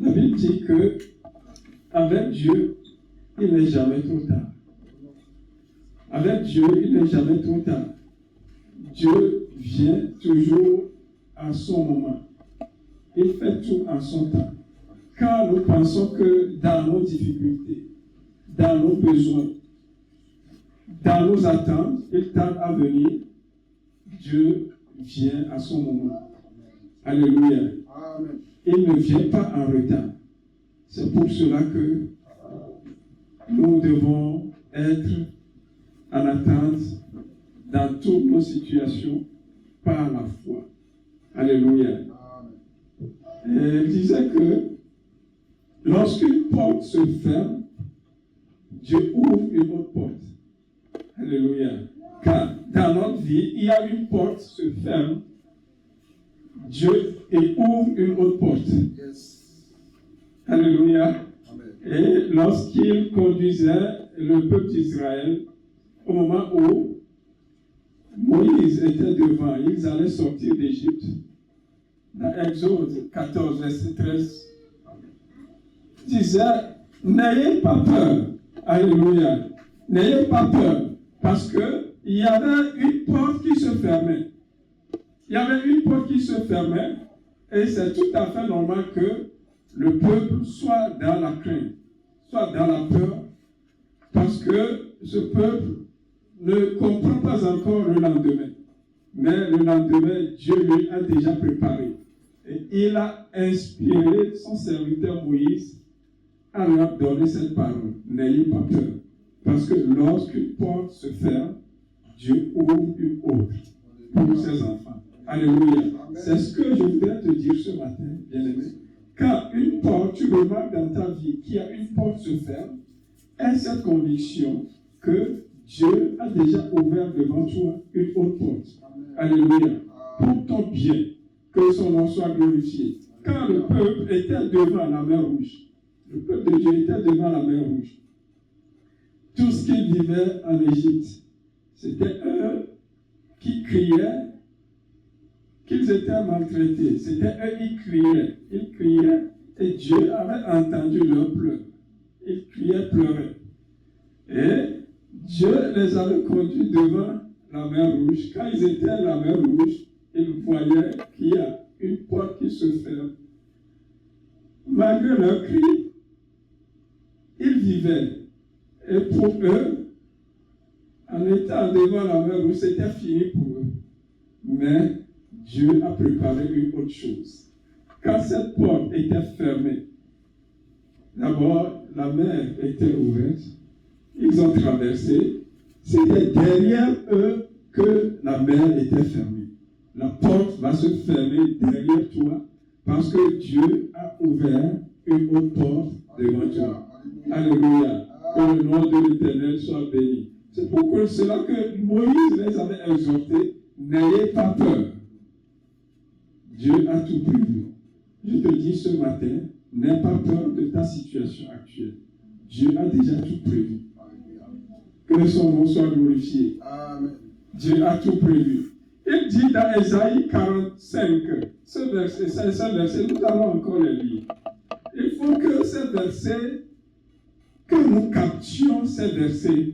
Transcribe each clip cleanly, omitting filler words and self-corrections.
La Bible dit que avec Dieu, il n'est jamais trop tard. Avec Dieu, il n'est jamais trop tard. Dieu vient toujours à son moment. Il fait tout en son temps. Quand nous pensons que dans nos difficultés, dans nos besoins, dans nos attentes, il tarde à venir, Dieu vient à son moment. Alléluia. Amen. Il ne vient pas en retard. C'est pour cela que nous devons être en attente dans toutes nos situations par la foi. Alléluia. Et il disait que lorsqu'une porte se ferme, Dieu ouvre une autre porte. Alléluia. Car dans notre vie, il y a une porte qui se ferme, Dieu ouvre une autre porte. Yes. Alléluia. Amen. Et lorsqu'il conduisait le peuple d'Israël, au moment où Moïse était devant, ils allaient sortir d'Égypte. Dans Exode 14, verset 13, il disait, n'ayez pas peur. Alléluia. N'ayez pas peur. Parce qu'il y avait une porte qui se fermait. Il y avait une porte qui se fermait. Et c'est tout à fait normal que le peuple soit dans la crainte, soit dans la peur. Parce que ce peuple ne comprend pas encore le lendemain. Mais le lendemain, Dieu lui a déjà préparé. Et il a inspiré son serviteur Moïse à leur donner cette parole. N'ayez pas peur. Parce que lorsqu'une porte se ferme, Dieu ouvre une autre pour ses enfants. Alléluia. C'est ce que je voudrais te dire ce matin, bien-aimé. Quand une porte, tu remarques dans ta vie qu'il y a une porte se ferme, est cette conviction que Dieu a déjà ouvert devant toi une autre porte. Alléluia. Pour ton bien, que son nom soit glorifié. Quand le peuple était devant la mer Rouge, le peuple de Dieu était devant la mer Rouge, tout ce qu'ils vivaient en Égypte, c'était eux qui criaient qu'ils étaient maltraités. C'était eux qui criaient, et Dieu avait entendu leurs pleurs. Ils criaient, pleuraient. Et Dieu les avait conduits devant la mer Rouge. Quand ils étaient à la mer Rouge, ils voyaient qu'il y a une porte qui se ferme. Malgré leurs cris, ils vivaient. Et pour eux, en étant devant la mer Rouge, c'était fini pour eux. Mais Dieu a préparé une autre chose. Quand cette porte était fermée, d'abord, la mer était ouverte. Ils ont traversé. C'était derrière eux que la mer était fermée. La porte va se fermer derrière toi parce que Dieu a ouvert une autre porte devant toi. Alléluia. Que le nom de l'Éternel soit béni. C'est pourquoi cela que Moïse les avait exhortés. N'ayez pas peur. Dieu a tout prévu. Je te dis ce matin, n'aie pas peur de ta situation actuelle. Dieu a déjà tout prévu. Que son nom soit glorifié. Amen. Dieu a tout prévu. Il dit dans Ésaïe 45, ce verset, nous allons encore le lire. Il faut que ce verset, que nous captions ces versets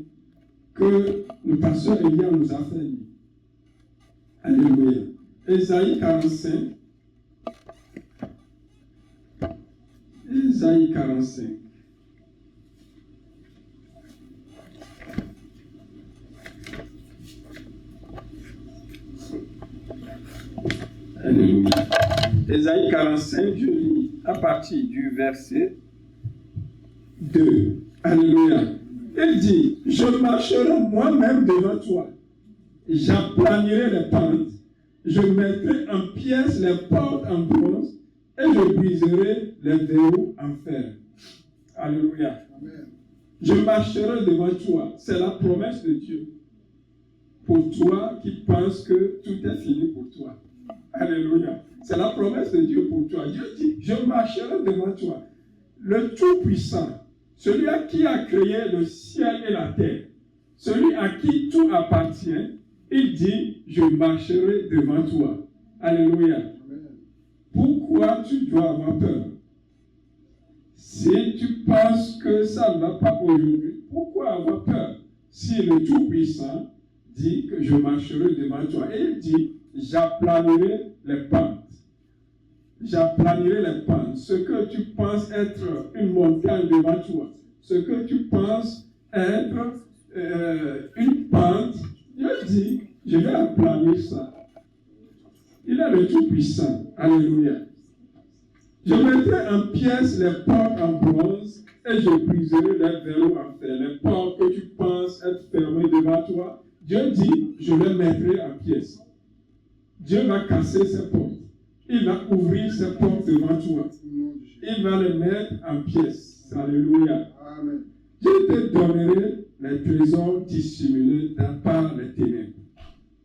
que le pasteur Elia nous a fait lire. Alléluia. Ésaïe 45. Ésaïe 45. Alléluia. Ésaïe 45, je lis à partir du verset 2. Alléluia. Il dit, je marcherai moi-même devant toi. J'aplanirai les pentes. Je mettrai en pièces les portes en bronze et je briserai les verrous en fer. Alléluia. Amen. Je marcherai devant toi. C'est la promesse de Dieu. Pour toi qui penses que tout est fini pour toi. Alléluia. C'est la promesse de Dieu pour toi. Dieu dit, je marcherai devant toi. Le Tout-Puissant, celui à qui a créé le ciel et la terre, celui à qui tout appartient, il dit, je marcherai devant toi. Alléluia. Amen. Pourquoi tu dois avoir peur? penses que ça ne va pas aujourd'hui, pourquoi avoir peur si le Tout-Puissant dit que je marcherai devant toi? Et il dit, j'aplanirai les pentes. J'aplanirai les pentes. Ce que tu penses être une montagne devant toi, ce que tu penses être une pente, Dieu dit, je vais aplanir ça. Il est le Tout-Puissant. Alléluia. Je mettrai en pièces les portes en bronze et je briserai les verrous en fer. Les portes que tu penses être fermées devant toi, Dieu dit, je les mettrai en pièces. Dieu va casser ces portes. Il va ouvrir ses portes devant toi. Il va les mettre en pièces. Alléluia. Amen. Je te donnerai les trésors dissimulés par les ténèbres,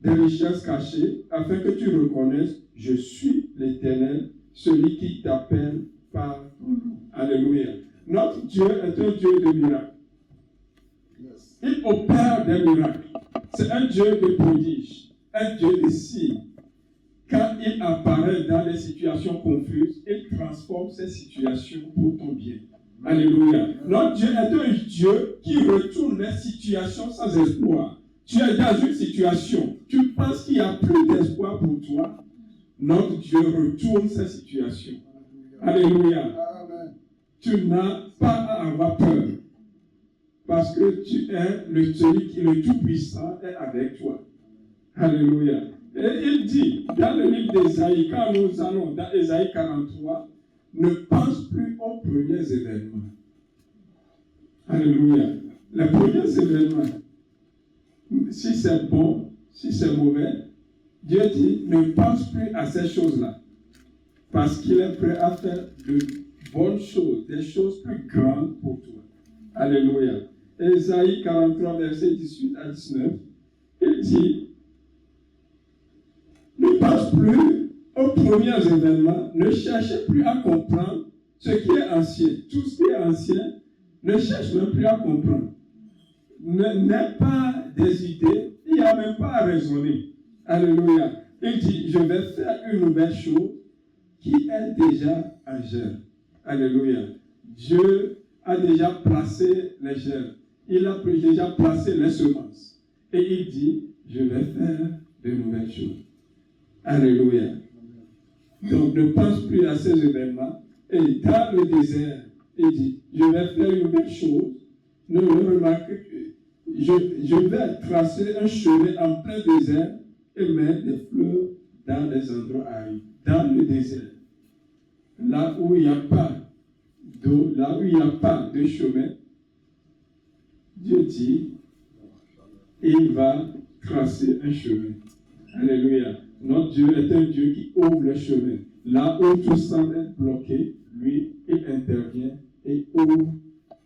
des richesses cachées, afin que tu reconnaisses, je suis l'Éternel, celui qui t'appelle par ton nom. Alléluia. Notre Dieu est un Dieu de miracles. Yes. Il opère des miracles. C'est un Dieu de prodiges, un Dieu de signes. Quand il apparaît dans des situations confuses, il transforme ces situations pour ton bien. Alléluia. Notre Dieu est un Dieu qui retourne les situations sans espoir. Tu es dans une situation, tu penses qu'il n'y a plus d'espoir pour toi. Notre Dieu retourne ces situations. Alléluia. Amen. Tu n'as pas à avoir peur. Parce que tu es celui qui, le Tout-Puissant, est avec toi. Alléluia. Et il dit, dans le livre d'Ésaïe, quand nous allons dans Ésaïe 43, ne pense plus aux premiers événements. Alléluia. Les premiers événements, si c'est bon, si c'est mauvais, Dieu dit, ne pense plus à ces choses-là. Parce qu'il est prêt à faire de bonnes choses, des choses plus grandes pour toi. Alléluia. Ésaïe 43, versets 18 à 19, il dit, ne pense plus aux premiers événements, ne cherchez plus à comprendre ce qui est ancien. Tout ce qui est ancien, ne cherche même plus à comprendre. N'aie pas des idées, il n'y a même pas à raisonner. Alléluia. Il dit, je vais faire une nouvelle chose qui est déjà en germe. Alléluia. Dieu a déjà placé les germes. Il a déjà placé les semences. Et il dit, je vais faire de nouvelles choses. Alléluia. Donc ne pense plus à ces événements. Et dans le désert, il dit, je vais faire une nouvelle chose. Ne remarquez que je vais tracer un chemin en plein désert et mettre des fleurs dans des endroits arides. Dans le désert, là où il n'y a pas d'eau, là où il n'y a pas de chemin, Dieu dit, il va tracer un chemin. Alléluia. Notre Dieu est un Dieu qui ouvre le chemin. Là où tout semble être bloqué, lui, il intervient et ouvre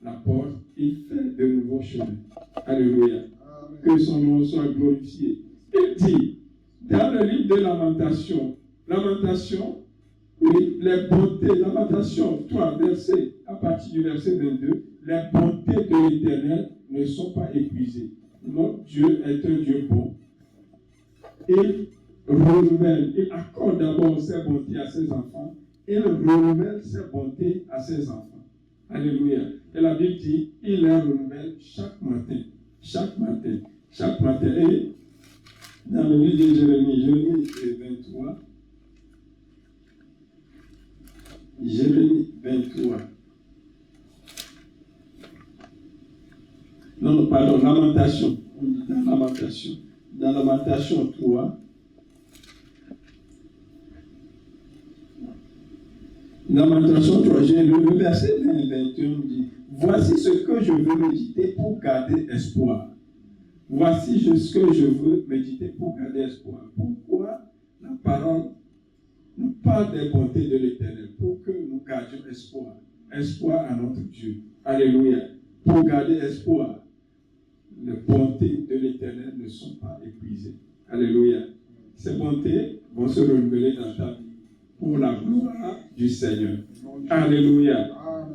la porte. Il fait de nouveaux chemins. Alléluia. Amen. Que son nom soit glorifié. Il dit, dans le livre de Lamentation, oui, les bontés, Lamentation 3, verset, à partir du verset 22, les bontés de l'Éternel ne sont pas épuisées. Notre Dieu est un Dieu bon. Il renouvelle, il accorde d'abord ses bontés à ses enfants, il renouvelle ses bontés à ses enfants. Alléluia. Et la Bible dit, il les renouvelle chaque matin. Chaque matin. Chaque matin. Et dans le livre de Jérémie 23, Jérémie 23. Non, pardon, Lamentation. On dit dans Lamentation. Dans Lamentation 3, Lamentation 3, le verset 21 dit, voici ce que je veux méditer pour garder espoir. Voici ce que je veux méditer pour garder espoir. Pourquoi la parole nous parle des bontés de l'Éternel? Pour que nous gardions espoir. Espoir à notre Dieu. Alléluia. Pour garder espoir, les bontés de l'Éternel ne sont pas épuisées. Alléluia. Ces bontés vont se renouveler dans ta vie pour la gloire du Seigneur. Alléluia.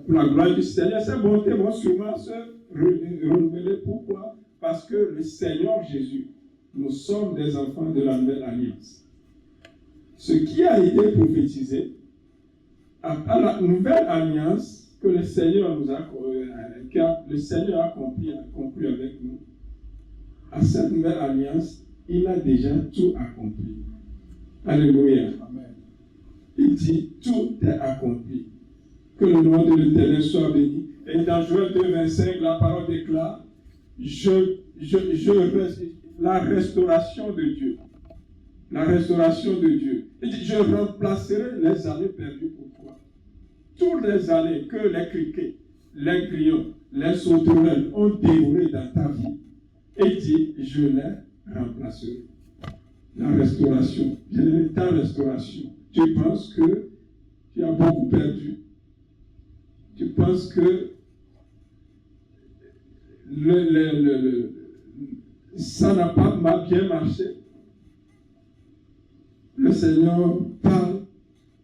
Pour la gloire du Seigneur, ces bontés vont sûrement se renouveler. Pourquoi? Parce que le Seigneur Jésus, nous sommes des enfants de la nouvelle alliance. Ce qui a été prophétisé à la nouvelle alliance, que le Seigneur le Seigneur a accompli avec nous, à cette nouvelle alliance, il a déjà tout accompli. Alléluia. Amen. Il dit, tout est accompli. Que le nom de l'Éternel soit béni. Et dans Joël 2,25, la parole déclare, la restauration de Dieu. La restauration de Dieu. Il dit, je remplacerai les années perdues. Pourquoi? Toutes les années que les criquets, les grillons, les sauterelles ont dévoré dans ta vie, il dit, je les remplacerai. La restauration. Bien-aimé, ta restauration. Tu penses que tu as beaucoup perdu. Tu penses que ça n'a pas bien marché. Le Seigneur parle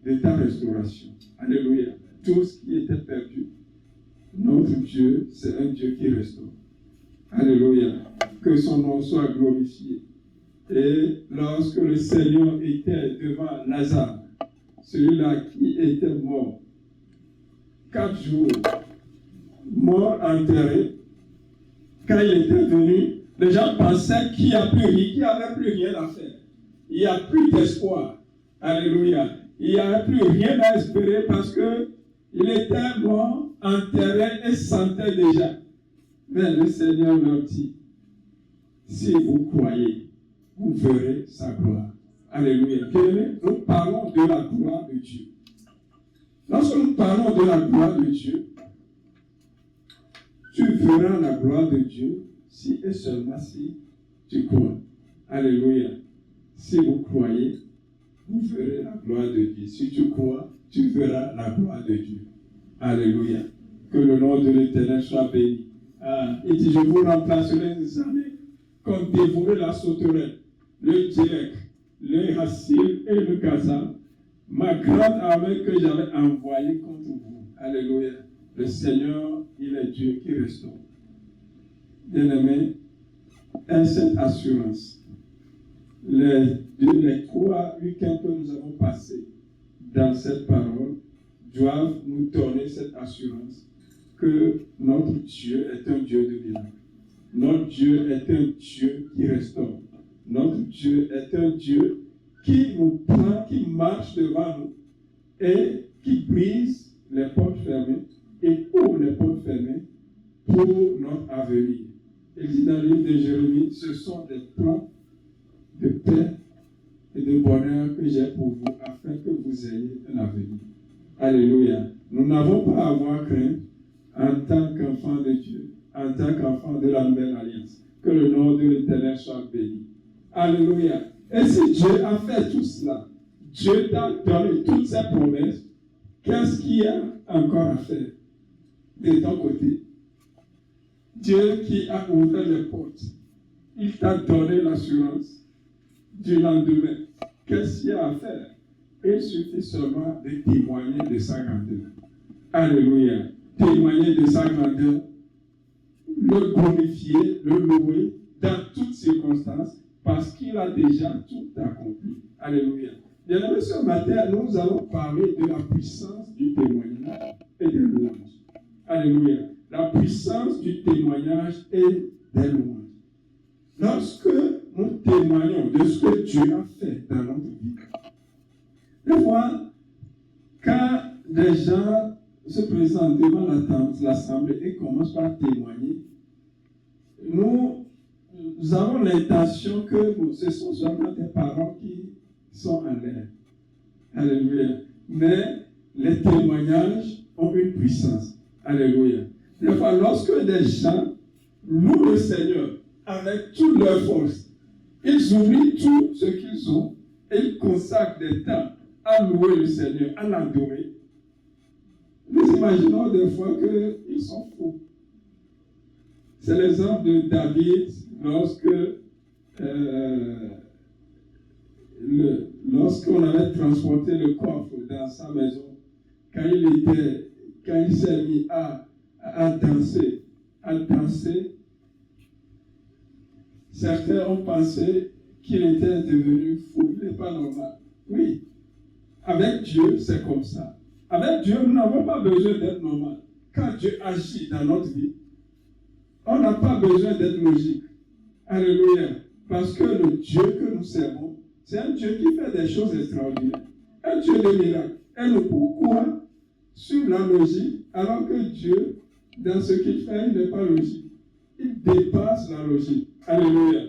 de ta restauration. Alléluia. Tout ce qui était perdu. Notre Dieu, c'est un Dieu qui restaure. Alléluia. Que son nom soit glorifié. Et lorsque le Seigneur était devant Lazare, celui-là qui était mort, 4 jours, mort, enterré, quand il était venu, les gens pensaient qu'il n'y avait plus rien à faire. Il n'y a plus d'espoir. Alléluia. Il n'y avait plus rien à espérer parce qu'il était mort, enterré et sentait déjà. Mais le Seigneur leur dit, si vous croyez, vous verrez sa gloire. Alléluia. Nous parlons de la gloire de Dieu. Lorsque nous parlons de la gloire de Dieu, tu verras la gloire de Dieu si et seulement si tu crois. Alléluia. Si vous croyez, vous verrez la gloire de Dieu. Si tu crois, tu verras la gloire de Dieu. Alléluia. Que le nom de l'Éternel soit béni. Il dit, je vous remplacerai des années comme dévorer la sauterelle, le direct, le hassil et le gaza, ma grande armée que j'avais envoyée contre vous. Alléluia. Le Seigneur, il est Dieu qui restaure. Bien-aimés, cette assurance, les 3 week-ends que nous avons passés dans cette parole doivent nous donner cette assurance que notre Dieu est un Dieu de miracle. Notre Dieu est un Dieu qui restaure. Notre Dieu est un Dieu qui nous prend, qui marche devant nous et qui brise les portes fermées et ouvre les portes fermées pour notre avenir. Il dit dans le livre de Jérémie, ce sont des plans de paix et de bonheur que j'ai pour vous afin que vous ayez un avenir. Alléluia. Nous n'avons pas à avoir crainte en tant qu'enfants de Dieu, en tant qu'enfants de la nouvelle alliance. Que le nom de l'Éternel soit béni. Alléluia. Et si Dieu a fait tout cela, Dieu t'a donné toutes ses promesses, qu'est-ce qu'il y a encore à faire de ton côté? Dieu qui a ouvert les portes, il t'a donné l'assurance du lendemain. Qu'est-ce qu'il y a à faire? Il suffit seulement de témoigner de sa grandeur. Alléluia. Témoigner de sa grandeur, le glorifier, le louer dans toutes circonstances parce qu'il a déjà tout accompli. Alléluia. Bien-aimés, ce matin, nous allons parler de la puissance du témoignage et des louanges. Alléluia. La puissance du témoignage et des louanges. Lorsque nous témoignons de ce que Dieu a fait dans notre vie, des fois, quand des gens se présentent devant l'assemblée et commencent par témoigner, nous avons l'intention que ce sont seulement des paroles qui sont en l'air. Alléluia. Mais les témoignages ont une puissance. Alléluia. Des fois, lorsque des gens louent le Seigneur avec toute leur force, ils oublient tout ce qu'ils ont et ils consacrent des temps à louer le Seigneur, à l'adorer. Nous imaginons des fois qu'ils sont fous. C'est l'exemple de David lorsqu'on avait transporté le coffre dans sa maison, quand il s'est mis à danser, certains ont pensé qu'il était devenu fou. Il n'est pas normal. Oui, avec Dieu, c'est comme ça. Avec Dieu, nous n'avons pas besoin d'être normal. Quand Dieu agit dans notre vie, on n'a pas besoin d'être logique. Alléluia. Parce que le Dieu que nous servons, c'est un Dieu qui fait des choses extraordinaires. Un Dieu de miracles. Et nous, pourquoi suivre la logique alors que Dieu, dans ce qu'il fait, il n'est pas logique. Il dépasse la logique. Alléluia.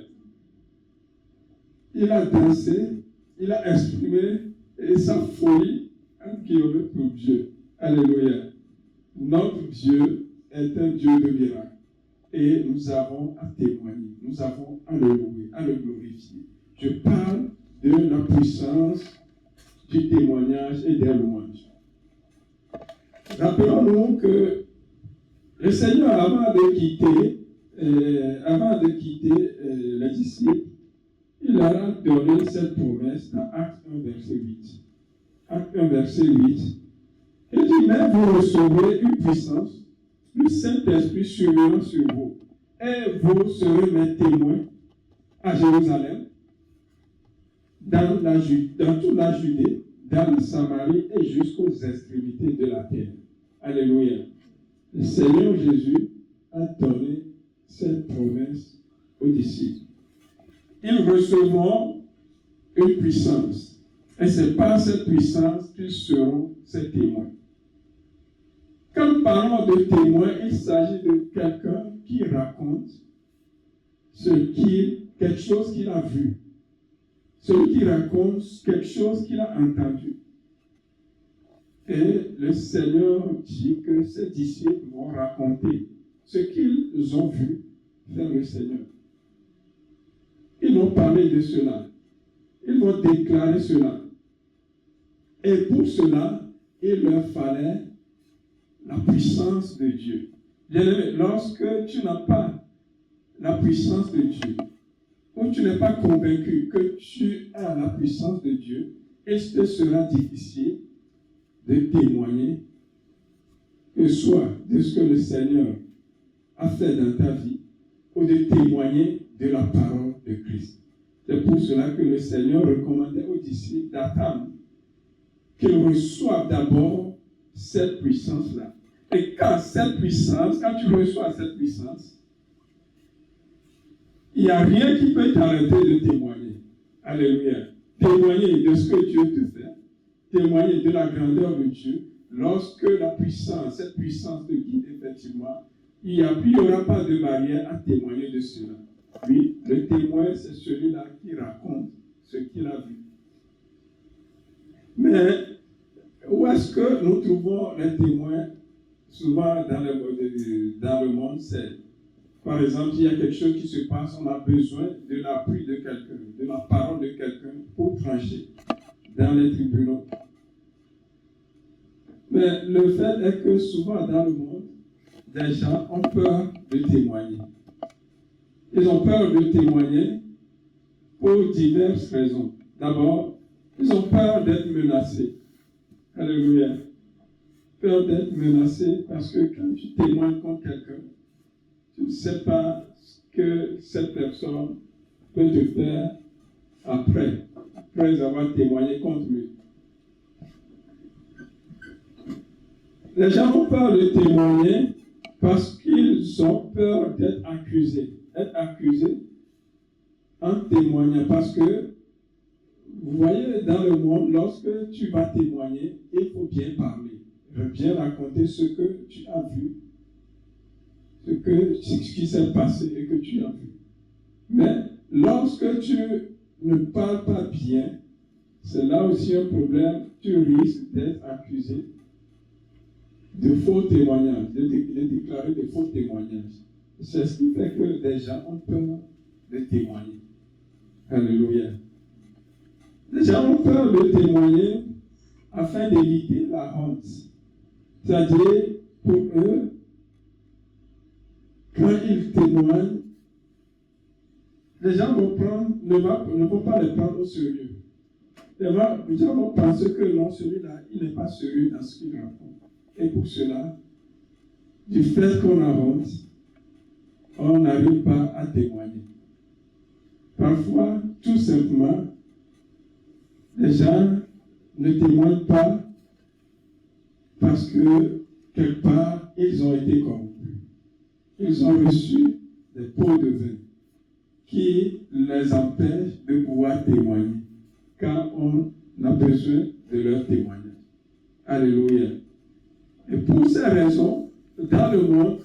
Il a dansé, il a exprimé sa folie, un kilomètre pour Dieu. Alléluia. Notre Dieu est un Dieu de miracles. Et nous avons à témoigner, nous avons à le louer, à le glorifier. Je parle de la puissance du témoignage et des louanges. Rappelons-nous que le Seigneur, avant de quitter les disciples, il leur a donné cette promesse dans Acte 1, verset 8. Acte 1, verset 8. Il dit, mais vous recevrez une puissance, le Saint-Esprit survenant sur vous, et vous serez mes témoins à Jérusalem, dans toute la Judée, dans la Samarie et jusqu'aux extrémités de la terre. Alléluia. Le Seigneur Jésus a donné cette promesse aux disciples. Ils recevront une puissance. Et c'est par cette puissance qu'ils seront ses témoins. Quand nous parlons de témoin, il s'agit de quelqu'un qui raconte quelque chose qu'il a vu. Celui qui raconte quelque chose qu'il a entendu. Et le Seigneur dit que ses disciples vont raconter ce qu'ils ont vu faire le Seigneur. Ils vont parler de cela. Ils vont déclarer cela. Et pour cela, il leur fallait la puissance de Dieu. Bien-aimé, lorsque tu n'as pas la puissance de Dieu, ou tu n'es pas convaincu que tu as la puissance de Dieu, il te sera difficile de témoigner, que soit de ce que le Seigneur a fait dans ta vie, ou de témoigner de la parole de Christ. C'est pour cela que le Seigneur recommandait aux disciples d'attendre qu'ils reçoivent d'abord cette puissance-là. Et quand tu reçois cette puissance, il n'y a rien qui peut t'arrêter de témoigner. Alléluia. Témoigner de ce que Dieu te fait. Témoigner de la grandeur de Dieu. Lorsque la puissance, cette puissance te guide, effectivement, il n'y aura pas de barrière à témoigner de cela. Oui, le témoin, c'est celui-là qui raconte ce qu'il a vu. Mais où est-ce que nous trouvons les témoins? Souvent dans le monde, c'est, par exemple, il y a quelque chose qui se passe, on a besoin de l'appui de quelqu'un, de la parole de quelqu'un pour trancher dans les tribunaux. Mais le fait est que souvent dans le monde, des gens ont peur de témoigner. Ils ont peur de témoigner pour diverses raisons. D'abord, ils ont peur d'être menacés. Alléluia. Peur d'être menacé parce que quand tu témoignes contre quelqu'un, tu ne sais pas ce que cette personne peut te faire après avoir témoigné contre lui. Les gens ont peur de témoigner parce qu'ils ont peur d'être accusés. Être accusés en témoignant. Parce que, vous voyez, dans le monde, lorsque tu vas témoigner, il faut bien parler. Bien raconter ce que tu as vu, ce qui s'est passé et que tu as vu. Mais lorsque tu ne parles pas bien, c'est là aussi un problème. Tu risques d'être accusé de faux témoignages, de déclarer de faux témoignages. C'est ce qui fait que des gens ont peur de témoigner. Alléluia. Les gens ont peur de témoigner afin d'éviter la honte. C'est-à-dire, pour eux, quand ils témoignent, les gens ne vont pas les prendre au sérieux. Les gens vont penser que non, celui-là, il n'est pas sérieux dans ce qu'il raconte. Et pour cela, du fait qu'on a honte, on n'arrive pas à témoigner. Parfois, tout simplement, les gens ne témoignent pas parce que, quelque part, ils ont été corrompus. Ils ont reçu des pots de vin qui les empêchent de pouvoir témoigner quand on a besoin de leur témoignage. Alléluia. Et pour ces raisons, dans le monde,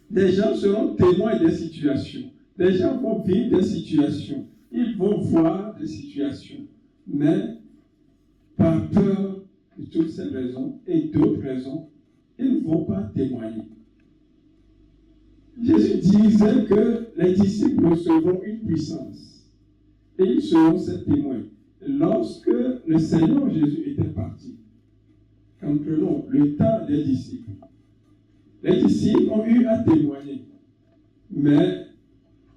des gens seront témoins des situations. Des gens vont vivre des situations. Ils vont voir des situations. Mais par peur de toutes ces raisons et d'autres raisons, ils ne vont pas témoigner. Jésus disait que les disciples recevront une puissance et ils seront ses témoins. Lorsque le Seigneur Jésus était parti, comprenons le temps des disciples. Les disciples ont eu à témoigner, mais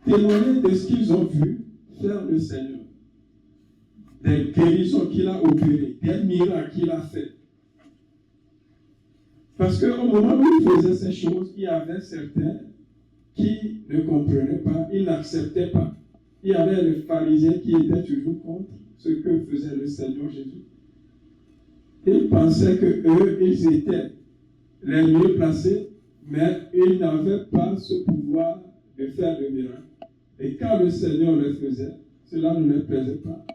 témoigner de ce qu'ils ont vu faire le Seigneur, des guérisons qu'il a opérées, des miracles qu'il a fait. Parce qu'au moment où il faisait ces choses, il y avait certains qui ne comprenaient pas, ils n'acceptaient pas. Il y avait les pharisiens qui étaient toujours contre ce que faisait le Seigneur Jésus. Ils pensaient qu'eux, ils étaient les mieux placés, mais ils n'avaient pas ce pouvoir de faire des miracles. Et quand le Seigneur les faisait, cela ne les plaisait pas.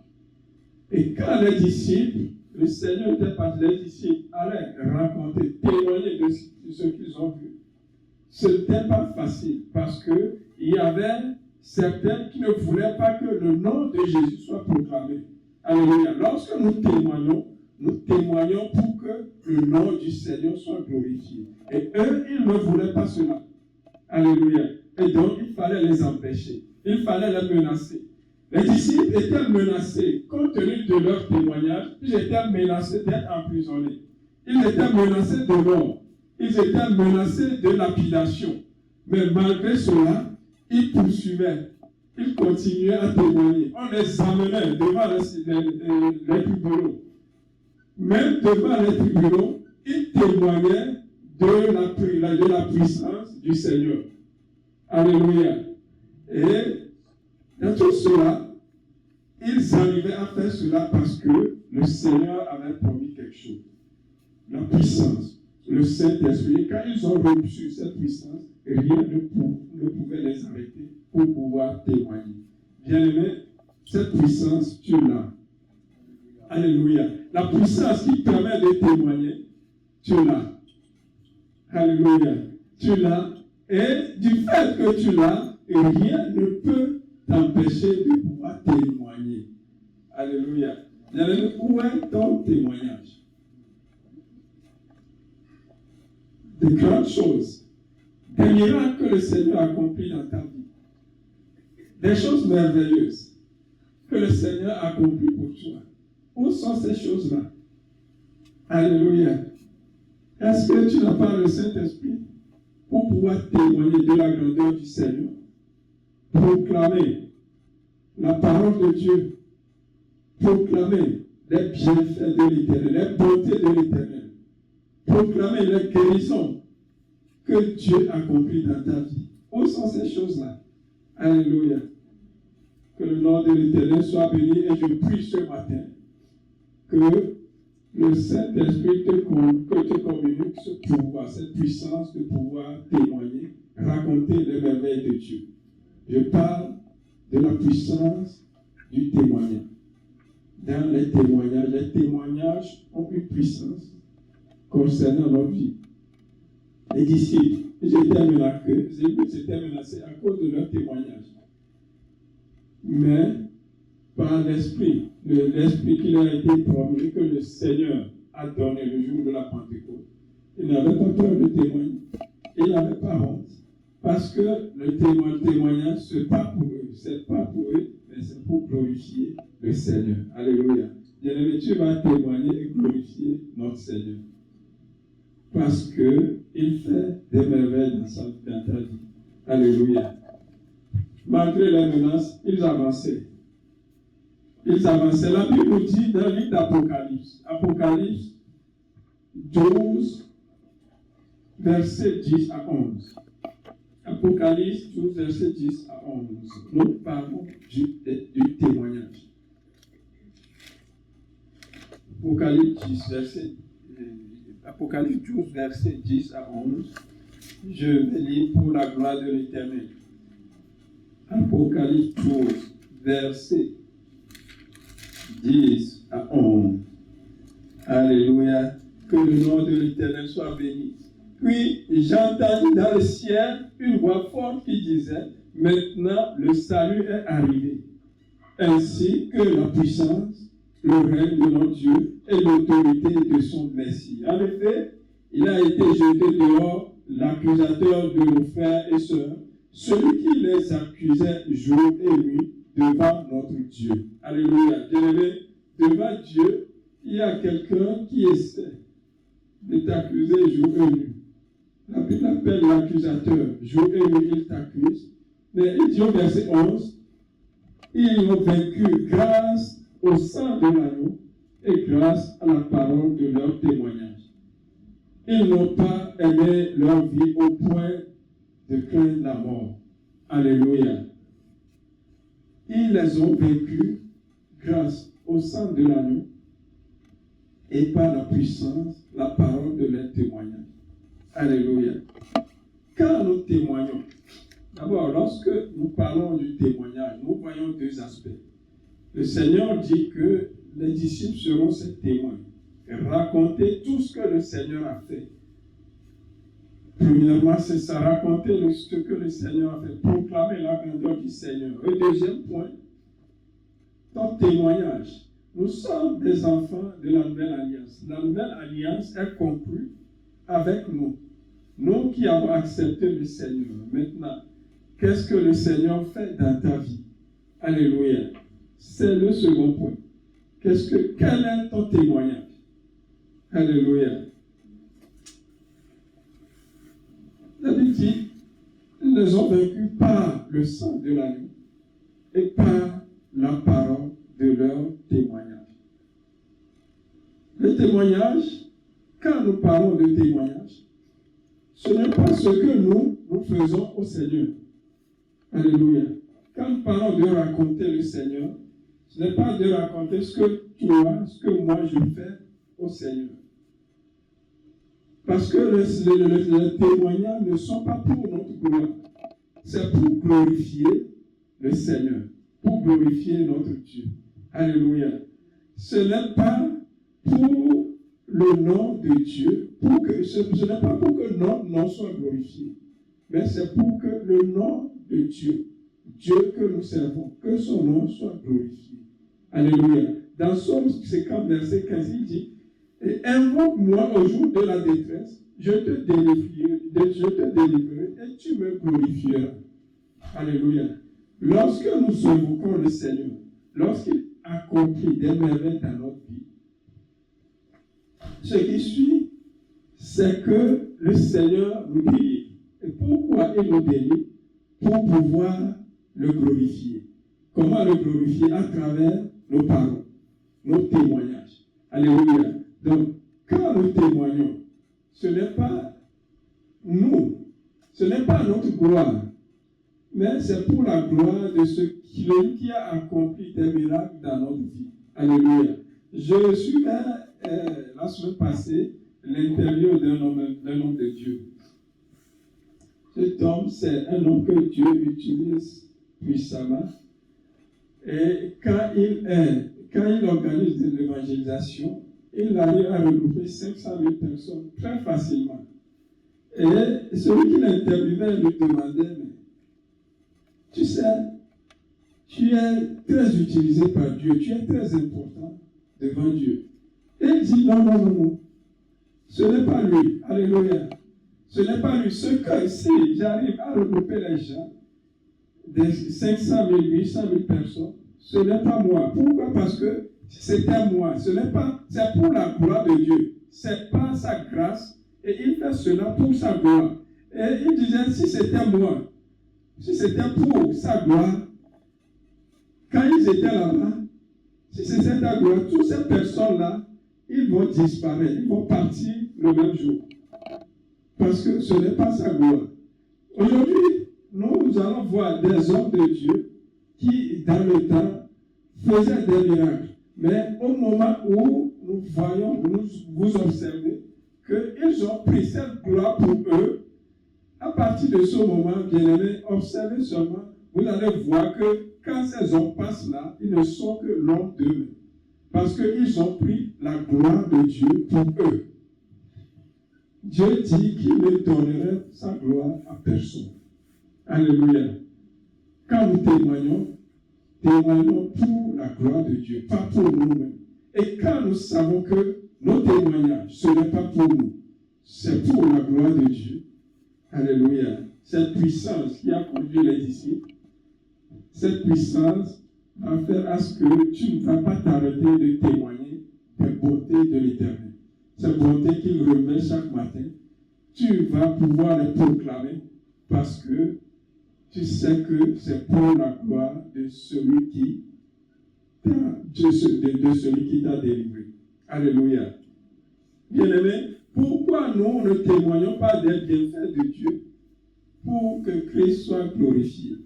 Et quand les disciples, le Seigneur était parti, les disciples allaient raconter, témoigner de ce qu'ils ont vu. Ce n'était pas facile parce qu'il y avait certains qui ne voulaient pas que le nom de Jésus soit proclamé. Alléluia. Lorsque nous témoignons pour que le nom du Seigneur soit glorifié. Et eux, ils ne voulaient pas cela. Alléluia. Et donc, il fallait les empêcher. Il fallait les menacer. Les disciples étaient menacés, compte tenu de leur témoignage, ils étaient menacés d'être emprisonnés. Ils étaient menacés de mort. Ils étaient menacés de lapidation. Mais malgré cela, ils poursuivaient. Ils continuaient à témoigner. On les amenait devant les tribunaux. Même devant les tribunaux, ils témoignaient de la puissance du Seigneur. Alléluia. Et dans tout cela, ils arrivaient à faire cela parce que le Seigneur avait promis quelque chose. La puissance, le Saint-Esprit. Quand ils ont reçu cette puissance, rien ne pouvait les arrêter pour pouvoir témoigner. Bien-aimé, cette puissance, tu l'as. Alléluia. La puissance qui permet de témoigner, tu l'as. Alléluia. Tu l'as. Et du fait que tu l'as, rien ne peut t'empêcher de pouvoir témoigner. Alléluia. Bien-aimé, où est ton témoignage? De grandes choses, des miracles que le Seigneur a accomplis dans ta vie, des choses merveilleuses que le Seigneur a accomplis pour toi. Où sont ces choses-là? Alléluia. Est-ce que tu n'as pas le Saint-Esprit pour pouvoir témoigner de la grandeur du Seigneur? Proclamer la parole de Dieu, proclamer les bienfaits de l'Éternel, les bontés de l'Éternel, proclamer les guérisons que Dieu a accompli dans ta vie. Où sont ces choses-là? Alléluia. Que le nom de l'Éternel soit béni et je prie ce matin que le Saint-Esprit te communique ce pouvoir, cette puissance de pouvoir témoigner, raconter les merveilles de Dieu. Je parle de la puissance du témoignage. Dans les témoignages ont une puissance concernant notre vie. Les disciples, ils étaient menacés à cause de leur témoignage. Mais par l'Esprit qui leur a été promis, que le Seigneur a donné le jour de la Pentecôte, ils n'avaient pas peur de témoigner. Ils n'avaient pas honte. Parce que le témoignage, ce n'est pas pour eux. C'est pas pour eux, mais c'est pour glorifier le Seigneur. Alléluia. Bien-aimé, tu vas témoigner et glorifier notre Seigneur. Parce qu'il fait des merveilles dans ta vie. Alléluia. Malgré les menaces, ils avançaient. La Bible nous dit dans le livre d'Apocalypse, Apocalypse 12, versets 10 à 11. Apocalypse 12, versets 10 à 11. Nous parlons du témoignage. Apocalypse 10, Apocalypse 12, versets 10 à 11. Je vais lire pour la gloire de l'Éternel. Apocalypse 12, versets 10 à 11. Alléluia. Que le nom de l'Éternel soit béni. Puis j'entendis dans le ciel une voix forte qui disait, maintenant le salut est arrivé, ainsi que la puissance, le règne de notre Dieu et l'autorité de son Messie. En effet, il a été jeté dehors l'accusateur de nos frères et sœurs, celui qui les accusait jour et nuit devant notre Dieu. Alléluia. Bien-aimé, devant Dieu, il y a quelqu'un qui essaie de t'accuser jour et nuit. La Bible appelle l'accusateur. Jour et nuit, il t'accuse. Mais il dit au verset 11, ils ont vaincu grâce au sang de l'agneau et grâce à la parole de leur témoignage. Ils n'ont pas aimé leur vie au point de craindre la mort. Alléluia. Ils les ont vaincus grâce au sang de l'agneau et par la puissance, la parole de leur témoignage. Alléluia. Quand nous témoignons, d'abord, lorsque nous parlons du témoignage, nous voyons deux aspects. Le Seigneur dit que les disciples seront ses témoins. Raconter tout ce que le Seigneur a fait. Premièrement, c'est ça, raconter ce que le Seigneur a fait, proclamer la grandeur du Seigneur. Et deuxième point, ton témoignage. Nous sommes des enfants de la Nouvelle Alliance. La Nouvelle Alliance est conclue avec nous. Nous qui avons accepté le Seigneur. Maintenant, qu'est-ce que le Seigneur fait dans ta vie? Alléluia. C'est le second point. Quel est ton témoignage? Alléluia. La Bible dit, ils les ont vaincus par le sang de l'agneau et par la parole de leur témoignage. Le témoignage, quand nous parlons de témoignage, ce n'est pas ce que nous faisons au Seigneur. Alléluia. Quand nous parlons de raconter le Seigneur, ce n'est pas de raconter ce que toi, ce que moi je fais au Seigneur. Parce que les témoignages ne sont pas pour notre gloire. C'est pour glorifier le Seigneur, pour glorifier notre Dieu. Alléluia. Ce n'est pas pour le nom de Dieu, ce n'est pas pour que notre nom soit glorifié, mais c'est pour que le nom de Dieu, Dieu que nous servons, que son nom soit glorifié. Alléluia. Dans Psaume 50, verset 15, il dit, et invoque-moi au jour de la détresse, je te délivrerai et tu me glorifieras. Alléluia. Lorsque nous invoquons le Seigneur, lorsqu'il accomplit des merveilles dans notre vie, ce qui suit, c'est que le Seigneur nous délivre. Et pourquoi il nous délivre? Pour pouvoir le glorifier. Comment le glorifier? À travers nos paroles, nos témoignages. Alléluia. Donc, quand nous témoignons, ce n'est pas nous, ce n'est pas notre gloire, mais c'est pour la gloire de celui qui a accompli des miracles dans notre vie. Alléluia. Je suis la semaine passée, l'interview d'un homme de Dieu. Cet homme, c'est un homme que Dieu utilise puissamment. Et quand il organise de l'évangélisation, il arrive à regrouper 500 000 personnes très facilement. Et celui qui l'interviewait lui demandait, mais tu sais, tu es très utilisé par Dieu, tu es très important devant Dieu. Et il dit, non. Ce n'est pas lui. Alléluia. Ce n'est pas lui. Ce que, si j'arrive à regrouper les gens, des 500 000, 800 000 personnes, ce n'est pas moi. Pourquoi? Parce que c'était moi. Ce n'est pas, c'est pour la gloire de Dieu. C'est pas sa grâce. Et il fait cela pour sa gloire. Et il disait, si c'était moi, si c'était pour sa gloire, quand ils étaient là-bas, si c'était ta gloire, toutes ces personnes-là, ils vont disparaître, ils vont partir le même jour. Parce que ce n'est pas sa gloire. Aujourd'hui, nous allons voir des hommes de Dieu qui, dans le temps, faisaient des miracles. Mais au moment où nous voyons, vous observez qu'ils ont pris cette gloire pour eux, à partir de ce moment, bien-aimés, observez seulement, vous allez voir que quand ces hommes passent là, ils ne sont que l'homme d'eux. Parce qu'ils ont pris la gloire de Dieu pour eux. Dieu dit qu'il ne donnerait sa gloire à personne. Alléluia. Quand nous témoignons pour la gloire de Dieu, pas pour nous-mêmes. Et quand nous savons que nos témoignages, ce n'est pas pour nous, c'est pour la gloire de Dieu. Alléluia. Cette puissance qui a conduit les disciples, cette puissance va faire à ce que tu ne vas pas t'arrêter de témoigner des bontés de l'Éternel. Ces bontés qu'il remet chaque matin, tu vas pouvoir les proclamer parce que tu sais que c'est pour la gloire de celui qui t'a délivré. Alléluia. Bien-aimés, pourquoi nous ne témoignons pas des bienfaits de Dieu pour que Christ soit glorifié?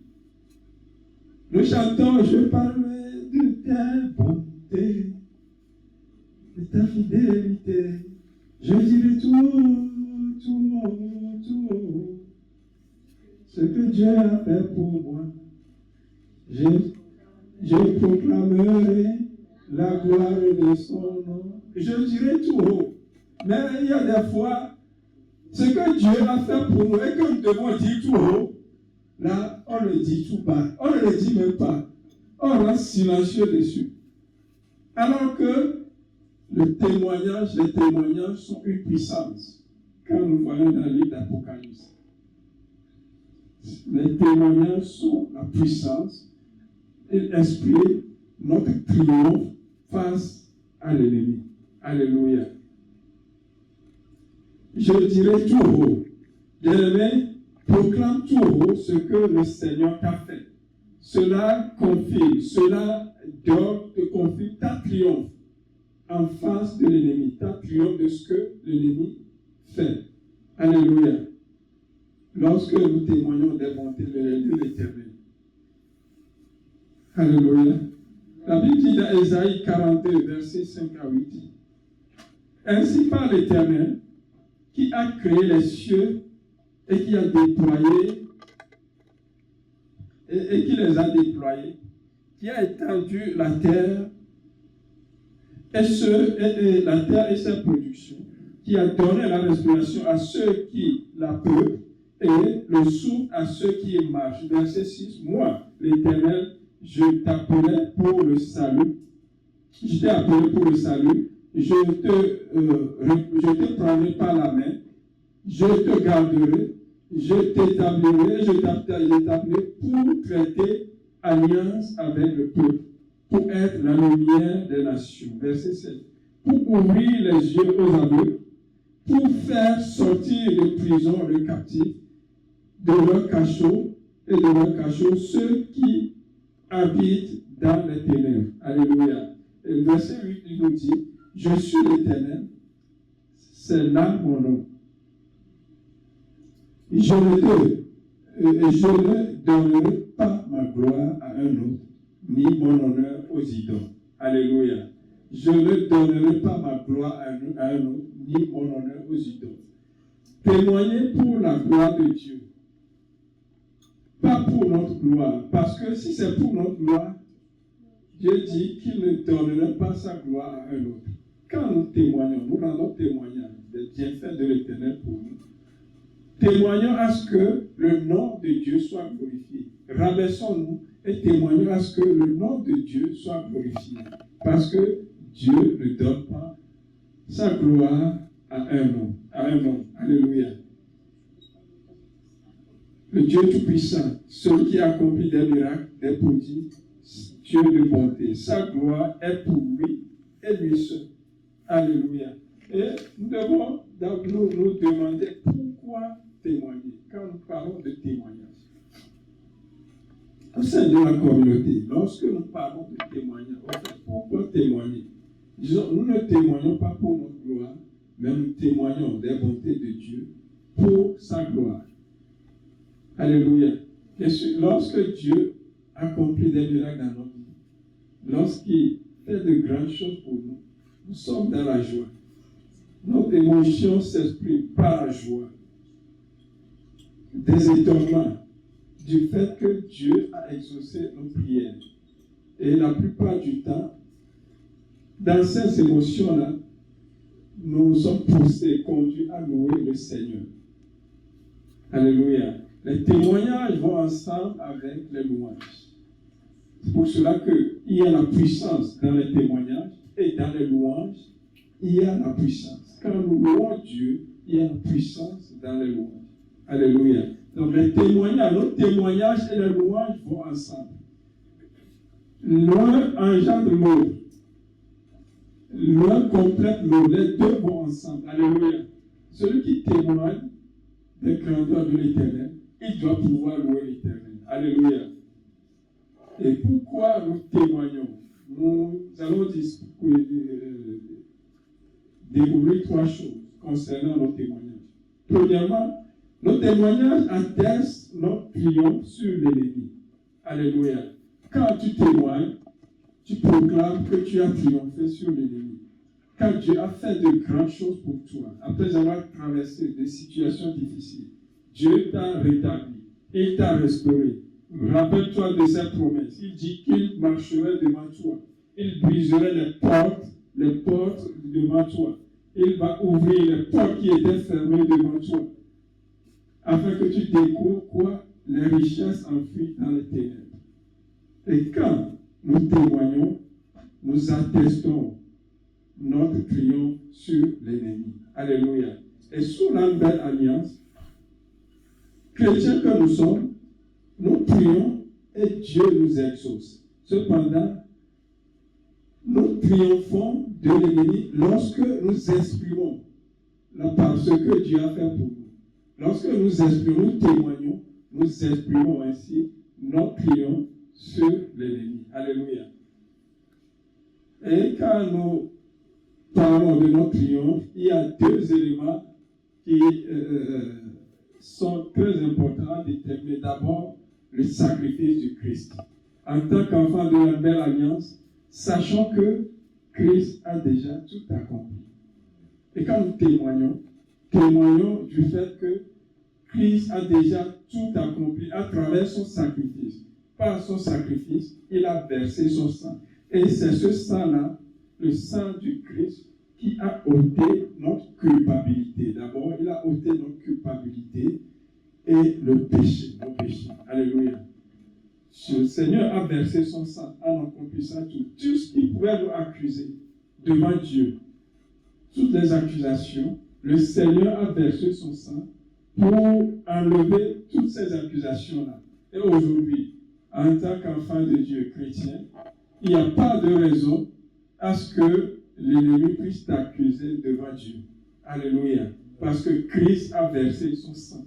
Nous chantons, je parlerai de ta bonté, de ta fidélité. Je dirai tout ce que Dieu a fait pour moi. Je proclamerai la gloire de son nom. Je dirai tout haut. Mais il y a des fois, ce que Dieu a fait pour nous et que nous devons dire tout haut, là, on le dit tout bas. On ne le dit même pas. On reste silencieux dessus. Alors que les témoignages sont une puissance. Quand nous voyons dans le livre d'Apocalypse, les témoignages sont la puissance. Ils expriment notre triomphe face à l'ennemi. Alléluia. Je dirai tout haut. Bien-aimé, proclame tout haut ce que le Seigneur t'a fait. Cela confirme, cela te confirme ta triomphe en face de l'ennemi, ta triomphe de ce que l'ennemi fait. Alléluia. Lorsque nous témoignons des bontés de l'Éternel. Alléluia. La Bible dit dans Ésaïe 42, versets 5 à 8. Ainsi par l'Éternel, qui a créé les cieux et qui a déployé, et qui les a déployés, qui a étendu la terre et la terre et ses productions, qui a donné la respiration à ceux qui la peuvent et le souffle à ceux qui y marchent. Verset 6. Moi, l'Éternel, je t'appelais pour le salut. Je t'ai appelé pour le salut. Je te prendrai par la main. Je te garderai. Je t'établirai. Je t'appellerai pour traiter alliance avec le peuple. Pour être la lumière des nations. Verset 7. Pour ouvrir les yeux aux aveugles. Pour faire sortir de prison les captifs. De leur cachot et de leur cachot ceux qui habitent dans les ténèbres. Alléluia. Et le verset 8, il nous dit, je suis l'Éternel, c'est là mon nom. Je ne donnerai pas ma gloire à un autre, ni mon honneur aux idoles. Alléluia. Je ne donnerai pas ma gloire à un autre, ni mon honneur aux idoles. Témoignez pour la gloire de Dieu. Pas pour notre gloire. Parce que si c'est pour notre gloire, Dieu dit qu'il ne donnerait pas sa gloire à un autre. Quand nous témoignons, nous rendons témoignage des bienfaits de l'Éternel pour nous. Témoignons à ce que le nom de Dieu soit glorifié. Rabaissons-nous et témoignons à ce que le nom de Dieu soit glorifié. Parce que Dieu ne donne pas sa gloire à un homme. Alléluia. Le Dieu Tout-Puissant, celui qui accomplit des miracles, des prodiges, Dieu de bonté. Sa gloire est pour lui et lui seul. Alléluia. Et nous devons nous demander pourquoi témoigner quand nous parlons de témoignage. Au sein de la communauté, lorsque nous parlons de témoignage, pourquoi témoigner? Disons, nous ne témoignons pas pour notre gloire, mais nous témoignons des bontés de Dieu pour sa gloire. Alléluia. Bien sûr, lorsque Dieu accomplit des miracles dans notre vie, lorsqu'il fait de grandes choses pour nous, nous sommes dans la joie. Notre émotion s'exprime par la joie, des étonnements du fait que Dieu a exaucé nos prières. Et la plupart du temps, dans ces émotions-là, nous sommes poussés, conduits à louer le Seigneur. Alléluia. Les témoignages vont ensemble avec les louanges. C'est pour cela qu'il y a la puissance dans les témoignages et dans les louanges, il y a la puissance. Quand nous louons Dieu, il y a la puissance dans les louanges. Alléluia. Donc les témoignages, nos témoignages et les louanges vont ensemble. L'un engendre l'autre. L'un complète l'autre. Les deux vont ensemble. Alléluia. Celui qui témoigne des grandeurs de l'Éternel, il doit pouvoir louer l'Éternel. Alléluia. Et pourquoi nous témoignons? Nous allons découvrir trois choses concernant nos témoignages. Premièrement, nos témoignages attestent notre triomphe sur l'ennemi. Alléluia. Quand tu témoignes, tu proclames que tu as triomphé sur l'ennemi. Quand Dieu a fait de grandes choses pour toi, après avoir traversé des situations difficiles, Dieu t'a rétabli, il t'a restauré. Rappelle-toi de ses promesses. Il dit qu'il marcherait devant toi. Il briserait les portes devant toi. Il va ouvrir les portes qui étaient fermées devant toi. Afin que tu découvres quoi? Les richesses enfuies dans les ténèbres. Et quand nous témoignons, nous attestons notre triomphe sur l'ennemi. Alléluia. Et sous la nouvelle alliance, chrétiens que nous sommes, nous prions et Dieu nous exauce. Cependant, nous triomphons de l'ennemi lorsque nous exprimons ce que Dieu a fait pour nous. Lorsque nous exprimons, nous témoignons, nous exprimons ainsi notre triomphe sur l'ennemi. Alléluia. Et quand nous parlons de notre triomphe, il y a deux éléments qui sont très importants à déterminer. D'abord, le sacrifice du Christ. En tant qu'enfant de la belle alliance, sachant que Christ a déjà tout accompli. Et quand nous témoignons du fait que Christ a déjà tout accompli à travers son sacrifice. Par son sacrifice, il a versé son sang. Et c'est ce sang-là, le sang du Christ, qui a ôté notre culpabilité. D'abord, il a ôté notre culpabilité et le péché, nos péchés. Alléluia. Le Seigneur a versé son sang en accomplissant tout. Tout ce qui pouvait nous accuser devant Dieu, toutes les accusations, le Seigneur a versé son sang pour enlever toutes ces accusations-là. Et aujourd'hui, en tant qu'enfant de Dieu chrétien, il n'y a pas de raison à ce que l'ennemi puisse t'accuser devant Dieu. Alléluia. Parce que Christ a versé son sang.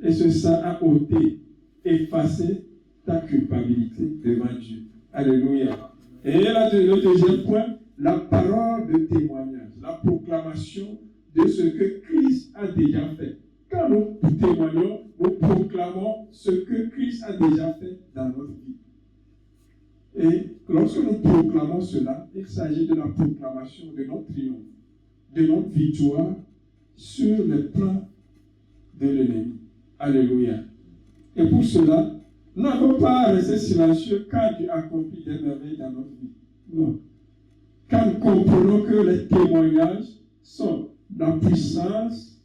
Et ce sang a ôté, effacé ta culpabilité devant Dieu. Alléluia. Et là, le deuxième point, la parole de témoignage, la proclamation de ce que Christ a déjà fait. Quand nous témoignons, nous proclamons ce que Christ a déjà fait dans notre vie. Et lorsque nous proclamons cela, il s'agit de la proclamation de notre triomphe, de notre victoire sur les plans de l'ennemi. Alléluia. Et pour cela, nous n'avons pas à rester silencieux quand Dieu accomplit des merveilles dans notre vie. Non. Quand nous comprenons que les témoignages sont la puissance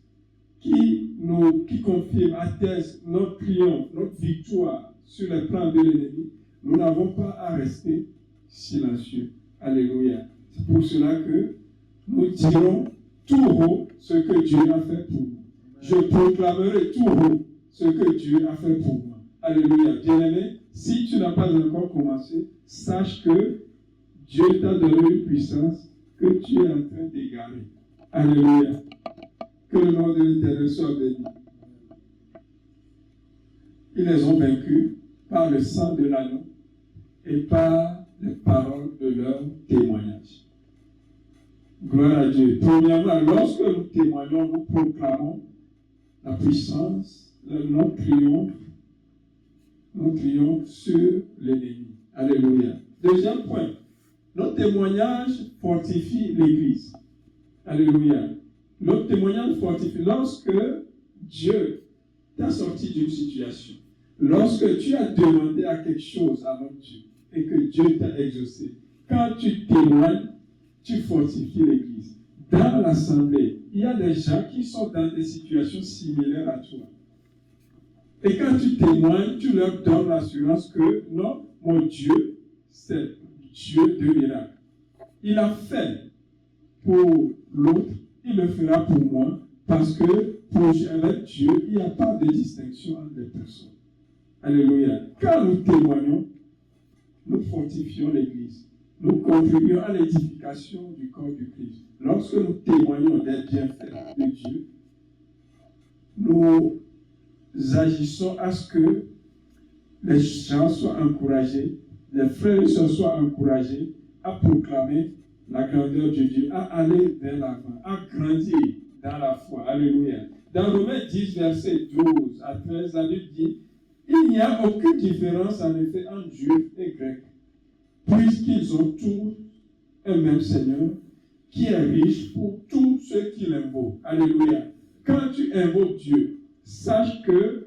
qui confirme, atteste notre triomphe, notre victoire sur les plans de l'ennemi, nous n'avons pas à rester silencieux. Alléluia. C'est pour cela que nous dirons tout haut ce que Dieu a fait pour nous. Je proclamerai tout haut ce que Dieu a fait pour moi. Alléluia. Bien-aimé, si tu n'as pas encore commencé, sache que Dieu t'a donné une puissance que tu es en train d'égarer. Alléluia. Que le nom de l'Éternel soit béni. Ils les ont vaincus par le sang de l'agneau et par les paroles de leur témoignage. Gloire à Dieu. Premièrement, lorsque nous témoignons, nous proclamons la puissance, notre triomphe sur l'ennemi. Alléluia. Deuxième point, notre témoignage fortifie l'Église. Alléluia. Notre témoignage fortifie lorsque Dieu t'a sorti d'une situation. Lorsque tu as demandé à quelque chose à notre Dieu et que Dieu t'a exaucé. Quand tu témoignes, tu fortifies l'Église. Dans l'assemblée, il y a des gens qui sont dans des situations similaires à toi. Et quand tu témoignes, tu leur donnes l'assurance que non, mon Dieu, c'est Dieu de miracle. Il a fait pour l'autre, il le fera pour moi, parce que avec Dieu, il n'y a pas de distinction entre les personnes. Alléluia. Quand nous témoignons, nous fortifions l'Église. Nous contribuons à l'édification du corps du Christ. Lorsque nous témoignons des bienfaits de Dieu, nous agissons à ce que les gens soient encouragés, les frères et sœurs soient encouragés à proclamer la grandeur de Dieu, à aller vers l'avant, à grandir dans la foi. Alléluia. Dans Romains 10, verset 12 à 13, la Bible dit: il n'y a aucune différence en effet entre Juifs et Grecs, puisqu'ils ont tous un même Seigneur, qui est riche pour tous ceux qui l'invoquent. Alléluia. Quand tu invoques Dieu, sache que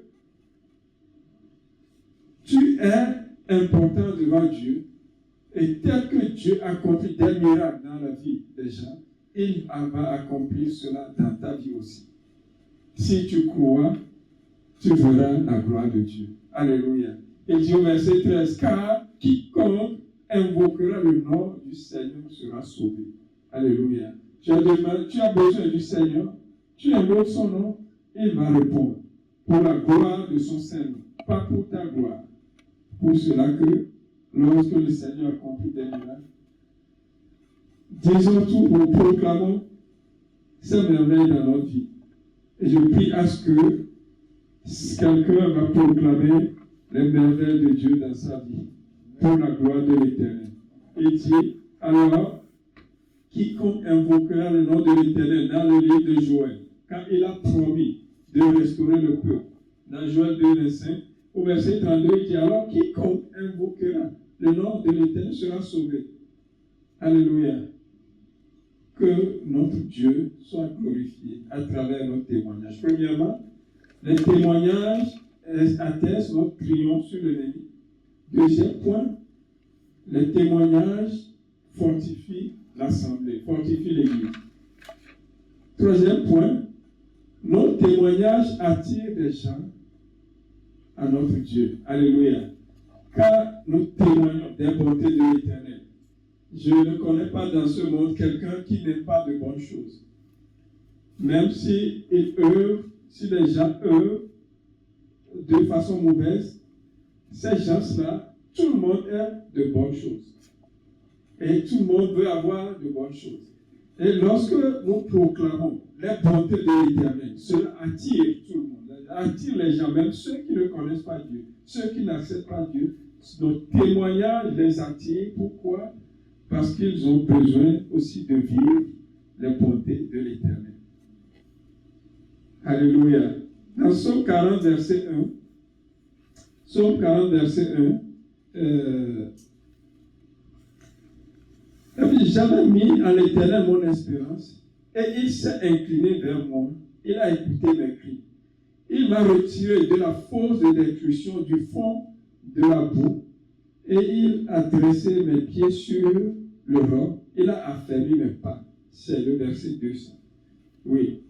tu es important devant Dieu, et tel que Dieu accomplit des miracles dans la vie des gens, il va accomplir cela dans ta vie aussi. Si tu crois, tu verras la gloire de Dieu. Alléluia. Il dit au verset 13, car quiconque invoquera le nom du Seigneur sera sauvé. Alléluia. Tu as besoin du Seigneur, tu invoques son nom, il va répondre pour la gloire de son Seigneur, pas pour ta gloire. Pour cela que, lorsque le Seigneur accomplit des miracles, disons tout, nous proclamons ces merveilles dans notre vie. Et je prie à ce que quelqu'un va proclamer les merveilles de Dieu dans sa vie, pour la gloire de l'Éternel. Il dit, alors, quiconque invoquera le nom de l'Éternel dans le livre de Joël, quand il a promis de restaurer le peuple, dans Joël 2, verset 5, au verset 32, il dit, alors, quiconque invoquera le nom de l'Éternel sera sauvé. Alléluia. Que notre Dieu soit glorifié à travers nos témoignages. Premièrement, les témoignages attestent notre triomphe sur l'ennemi. Deuxième point, les témoignages fortifient l'assemblée, fortifient l'Église. Troisième point, nos témoignages attirent des gens à notre Dieu. Alléluia. Car nous témoignons des bontés de l'Éternel. Je ne connais pas dans ce monde quelqu'un qui n'aime pas de bonnes choses. Même si les gens œuvrent de façon mauvaise, ces gens-là, tout le monde aime de bonnes choses. Et tout le monde veut avoir de bonnes choses. Et lorsque nous proclamons les bontés de l'Éternel, cela attire tout le monde, attire les gens, même ceux qui ne connaissent pas Dieu, ceux qui n'acceptent pas Dieu. Nos témoignages les attirent. Pourquoi? Parce qu'ils ont besoin aussi de vivre les bontés de l'Éternel. Alléluia. Dans Psaume 40, verset 1, Psaume 40, verset 1, j'avais mis en l'Éternel mon espérance, et il s'est incliné vers moi. Il a écouté mes cris. Il m'a retiré de la fosse de destruction, du fond de la boue, et il a dressé mes pieds sur le roc. Il a affermi mes pas. C'est le verset 200. Oui.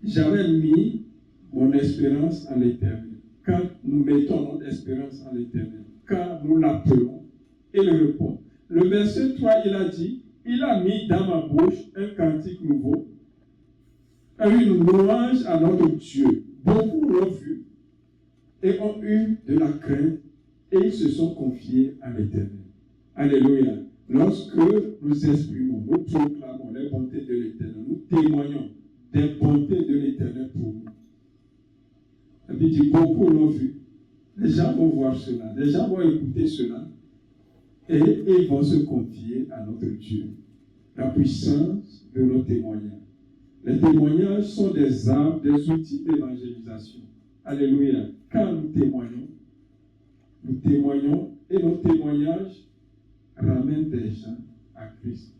J'avais mis mon espérance en l'Éternel. Quand nous mettons notre espérance en l'Éternel, quand nous l'appelons, il répond. Le verset 3, il a dit, il a mis dans ma bouche un cantique nouveau, une louange à notre Dieu. Beaucoup l'ont vu et ont eu de la crainte et ils se sont confiés à l'Éternel. Alléluia. Lorsque nous exprimons, nous proclamons les bontés de l'Éternel, nous témoignons des bontés de l'Éternel pour nous. La Bible dit, beaucoup l'ont vu. Les gens vont voir cela, les gens vont écouter cela et ils vont se confier à notre Dieu. La puissance de nos témoignages. Les témoignages sont des armes, des outils d'évangélisation. Alléluia. Quand nous témoignons et nos témoignages ramènent des gens à Christ.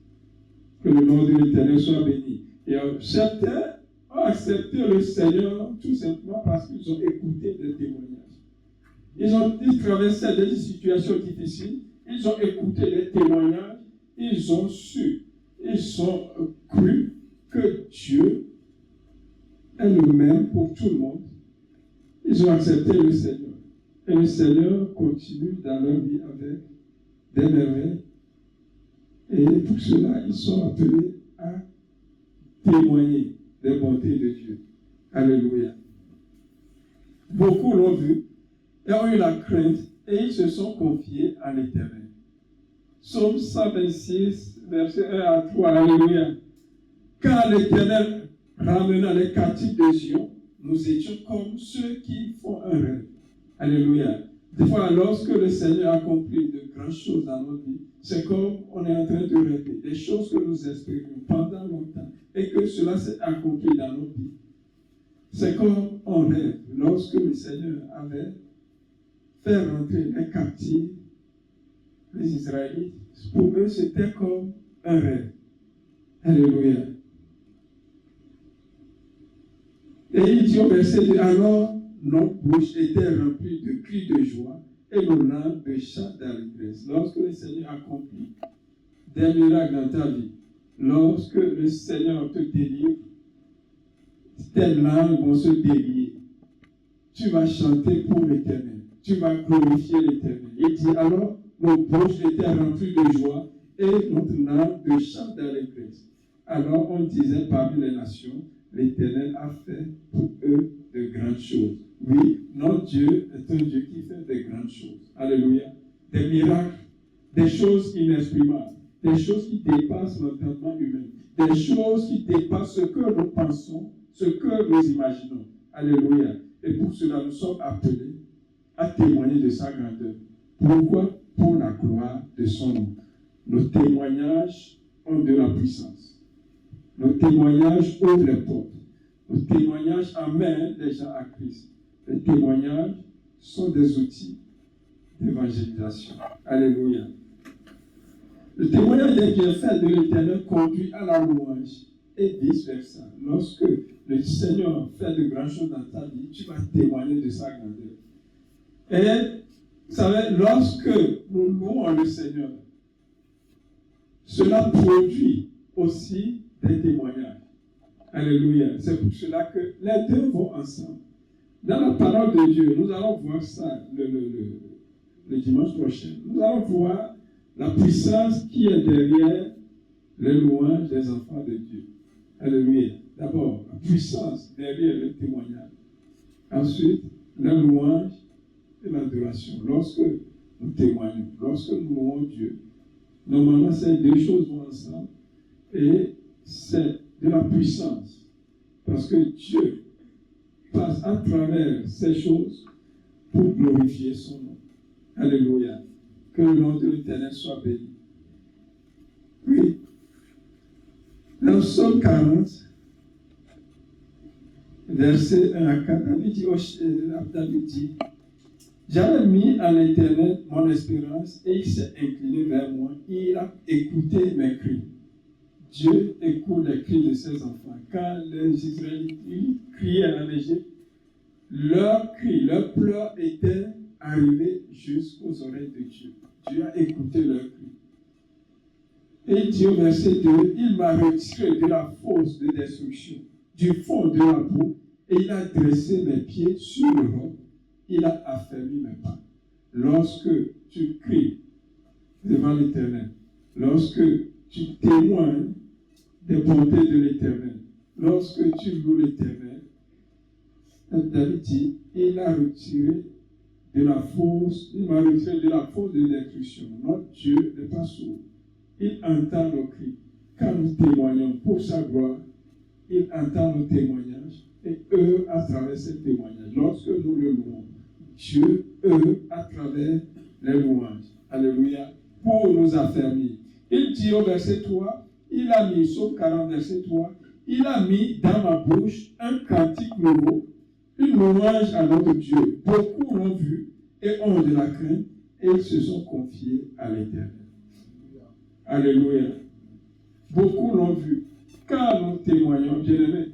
Que le nom de l'Éternel soit béni. Et certains ont accepté le Seigneur tout simplement parce qu'ils ont écouté des témoignages. Ils traversaient des situations difficiles, ils ont écouté les témoignages, ils ont su, ils ont cru que Dieu est le même pour tout le monde. Ils ont accepté le Seigneur. Et le Seigneur continue dans leur vie avec des merveilles. Et pour cela, ils sont appelés à témoigner des bontés de Dieu. Alléluia. Beaucoup l'ont vu et ont eu la crainte et ils se sont confiés à l'Éternel. Psaume 126, verset 1 à 3. Alléluia. Quand l'Éternel ramena les captifs de Zion, nous étions comme ceux qui font un rêve. Alléluia. Des fois, lorsque le Seigneur accomplit de grandes choses dans notre vie, c'est comme on est en train de rêver, des choses que nous espérions pendant longtemps et que cela s'est accompli dans notre vie. C'est comme on rêve lorsque le Seigneur avait fait rentrer les captifs, les Israélites. Pour eux, c'était comme un rêve. Alléluia. Et il dit au verset 2, alors nos bouches étaient remplies de cris de joie et nos langues de chants d'allégresse. Lorsque le Seigneur accomplit des miracles dans ta vie, lorsque le Seigneur te délivre, tes langues vont se délier. Tu vas chanter pour l'Éternel. Tu vas glorifier l'Éternel. Il dit alors, nos bouches étaient remplies de joie et notre langue de chants d'allégresse. Alors on disait parmi les nations, l'Éternel a fait pour eux de grandes choses. Oui, notre Dieu est un Dieu qui fait de grandes choses. Alléluia. Des miracles, des choses inexprimables, des choses qui dépassent l'entendement humain, des choses qui dépassent ce que nous pensons, ce que nous imaginons. Alléluia. Et pour cela, nous sommes appelés à témoigner de sa grandeur. Pourquoi? Pour la gloire de son nom. Nos témoignages ont de la puissance. Nos témoignages ouvrent les portes. Nos témoignages amènent les gens à Christ. Les témoignages sont des outils d'évangélisation. Alléluia. Le témoignage des bienfaits de l'Éternel conduit à la louange et vice-versa. Lorsque le Seigneur fait de grandes choses dans ta vie, tu vas témoigner de sa grandeur. Et vous savez, lorsque nous louons le Seigneur, cela produit aussi des témoignages. Alléluia. C'est pour cela que les deux vont ensemble. Dans la parole de Dieu, nous allons voir ça le dimanche prochain. Nous allons voir la puissance qui est derrière les louanges des enfants de Dieu. Alléluia. D'abord, la puissance derrière le témoignage. Ensuite, la louange et l'adoration. Lorsque nous témoignons, lorsque nous louons Dieu, normalement, ces deux choses vont ensemble. Et c'est de la puissance. Parce que Dieu passe à travers ces choses pour glorifier son nom. Alléluia. Que le nom de l'Éternel soit béni. Oui. Dans Psaume 40, verset 1 à 4, David dit, j'avais mis en l'Éternel mon espérance et il s'est incliné vers moi. Il a écouté mes cris. Dieu écoute les cris de ses enfants. Quand les Israélites criaient en Égypte, leurs cris, leurs pleurs étaient arrivés jusqu'aux oreilles de Dieu. Dieu a écouté leurs cris. Et il dit au verset 2, il m'a retiré de la fosse de destruction, du fond de la boue, et il a dressé mes pieds sur le roc. Il a affermi mes pas. Lorsque tu cries devant l'Éternel, lorsque tu témoignes des bontés de l'Éternel, lorsque tu loues l'Éternel, David dit, il a retiré de la fosse, il m'a retiré de la fosse de destruction. Notre Dieu n'est pas sourd. Il entend nos cris. Quand nous témoignons pour sa gloire, il entend nos témoignages et eux à travers ces témoignages. Lorsque nous le louons, Dieu, eux, à travers les louanges. Alléluia. Pour nous affermir. Il dit au verset 3, il a mis, Psaume 40, verset 3, il a mis dans ma bouche un cantique nouveau, une louange à notre Dieu. Beaucoup l'ont vu et ont de la crainte et ils se sont confiés à l'Éternel. Alléluia. Beaucoup l'ont vu quand nous témoignons, bien-aimé,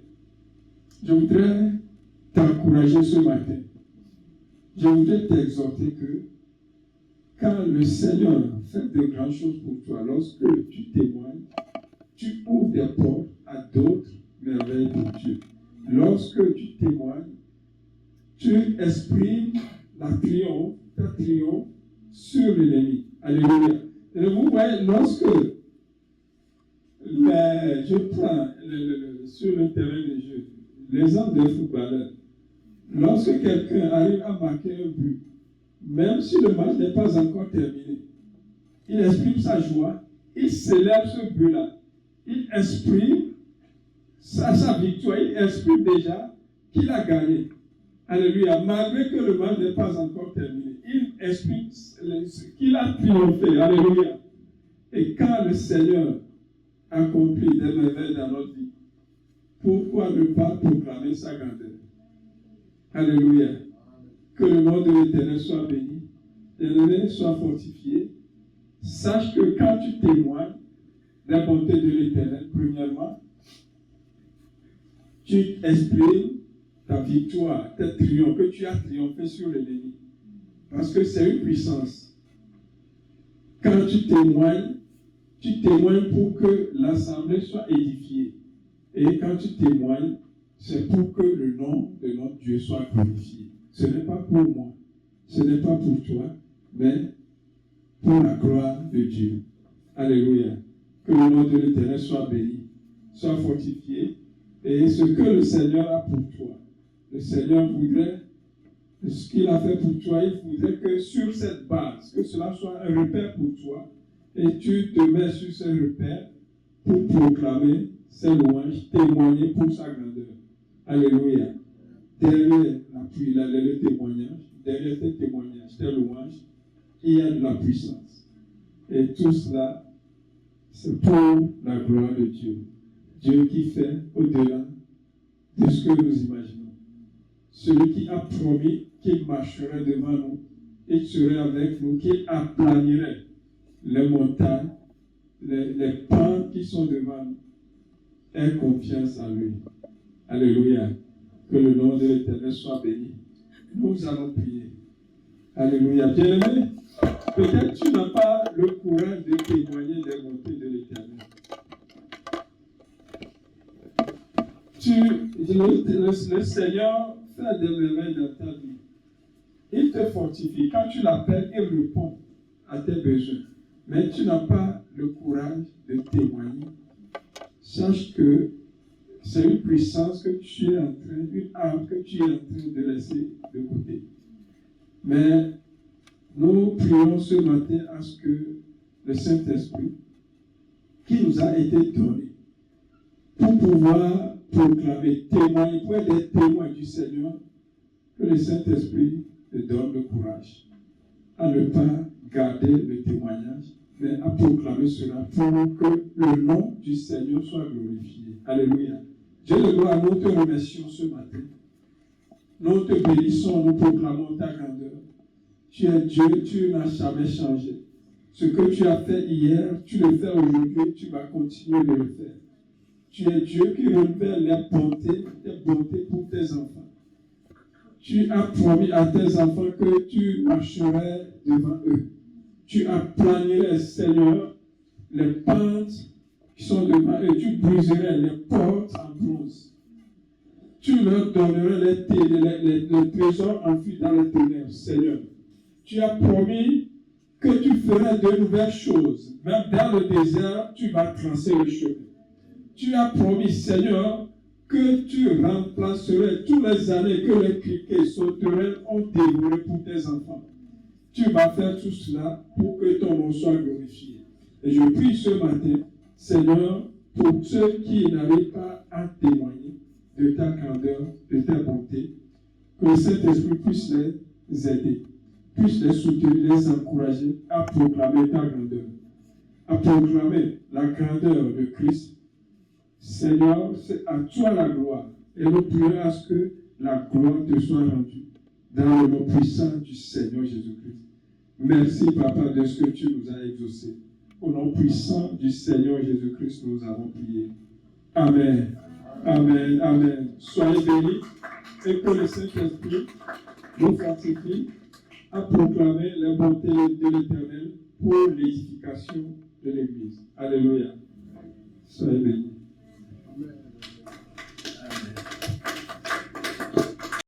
je voudrais t'encourager ce matin. Je voudrais t'exhorter que quand le Seigneur fait de grandes choses pour toi, lorsque tu témoignes, tu ouvres des portes à d'autres merveilles de Dieu. Lorsque tu témoignes, tu exprimes ta triomphe sur l'ennemi. Alléluia. Et vous voyez, lorsque je prends sur le terrain de jeu l'exemple des footballeurs, lorsque quelqu'un arrive à marquer un but, même si le match n'est pas encore terminé, il exprime sa joie, il célèbre ce but-là, il exprime sa victoire, il exprime déjà qu'il a gagné. Alléluia. Malgré que le match n'est pas encore terminé, il exprime qu'il a triomphé. Alléluia. Et quand le Seigneur accomplit des merveilles dans notre vie, pourquoi ne pas proclamer sa grandeur? Alléluia. Que le nom de l'Éternel soit béni, l'Éternel soit fortifié. Sache que quand tu témoignes des bontés de l'Éternel, premièrement, tu exprimes ta victoire, tes triomphes, que tu as triomphé sur l'ennemi. Parce que c'est une puissance. Quand tu témoignes pour que l'assemblée soit édifiée. Et quand tu témoignes, c'est pour que le nom de notre Dieu soit glorifié. Ce n'est pas pour moi, ce n'est pas pour toi, mais pour la gloire de Dieu. Alléluia. Que le nom de l'Éternel soit béni, soit fortifié. Et ce que le Seigneur a pour toi, le Seigneur voudrait, ce qu'il a fait pour toi, il voudrait que sur cette base, que cela soit un repère pour toi, et tu te mets sur ce repère pour proclamer ses louanges, témoigner pour sa grandeur. Alléluia. Derrière l'appui, le témoignage, derrière tes témoignages, tes louanges, il y a de la puissance. Et tout cela, c'est pour la gloire de Dieu. Dieu qui fait au-delà de ce que nous imaginons. Celui qui a promis qu'il marcherait devant nous, il serait avec nous, qu'il aplanirait les montagnes, les pentes qui sont devant nous. Aie confiance en lui. Alléluia. Que le nom de l'Éternel soit béni. Nous allons prier. Alléluia. Bien-aimé, peut-être tu n'as pas le courage de témoigner des bontés de l'Éternel. Le Seigneur fait des merveilles dans ta vie. Il te fortifie. Quand tu l'appelles, il répond à tes besoins. Mais tu n'as pas le courage de témoigner. Sache que c'est une puissance que tu es en train, une arme que tu es en train de laisser de côté. Mais nous prions ce matin à ce que le Saint-Esprit, qui nous a été donné, pour pouvoir proclamer, témoigner, pour être des témoins du Seigneur, que le Saint-Esprit te donne le courage à ne pas garder le témoignage, mais à proclamer cela pour que le nom du Seigneur soit glorifié. Alléluia. Dieu de gloire, nous te remercions ce matin. Nous te bénissons, nous proclamons ta grandeur. Tu es Dieu, tu n'as jamais changé. Ce que tu as fait hier, tu le fais aujourd'hui, tu vas continuer de le faire. Tu es Dieu qui renouvelle tes bontés pour tes enfants. Tu as promis à tes enfants que tu marcherais devant eux. Tu as plané, Seigneur, les pentes qui sont devant eux. Tu briserais les portes en bronze. Tu leur donnerais les trésors enfuis dans les ténèbres, Seigneur. Tu as promis que tu ferais de nouvelles choses. Même dans le désert, tu vas tracer le chemin. Tu as promis, Seigneur, que tu remplacerais toutes les années que les criquets sauterelles ont dévoré pour tes enfants. Tu vas faire tout cela pour que ton nom soit glorifié. Et je prie ce matin, Seigneur, pour ceux qui n'arrivent pas à témoigner de ta grandeur, de ta bonté, que le Saint-Esprit puisse les aider, puisse les soutenir, les encourager à proclamer ta grandeur, à proclamer la grandeur de Christ. Seigneur, c'est à toi la gloire. Et nous prions à ce que la gloire te soit rendue dans le nom puissant du Seigneur Jésus-Christ. Merci, Papa, de ce que tu nous as exaucé. Au nom puissant du Seigneur Jésus-Christ, nous avons prié. Amen. Amen. Amen. Soyez bénis et que le Saint-Esprit nous fortifie à proclamer les bontés de l'Éternel pour l'édification de l'Église. Alléluia. Soyez bénis.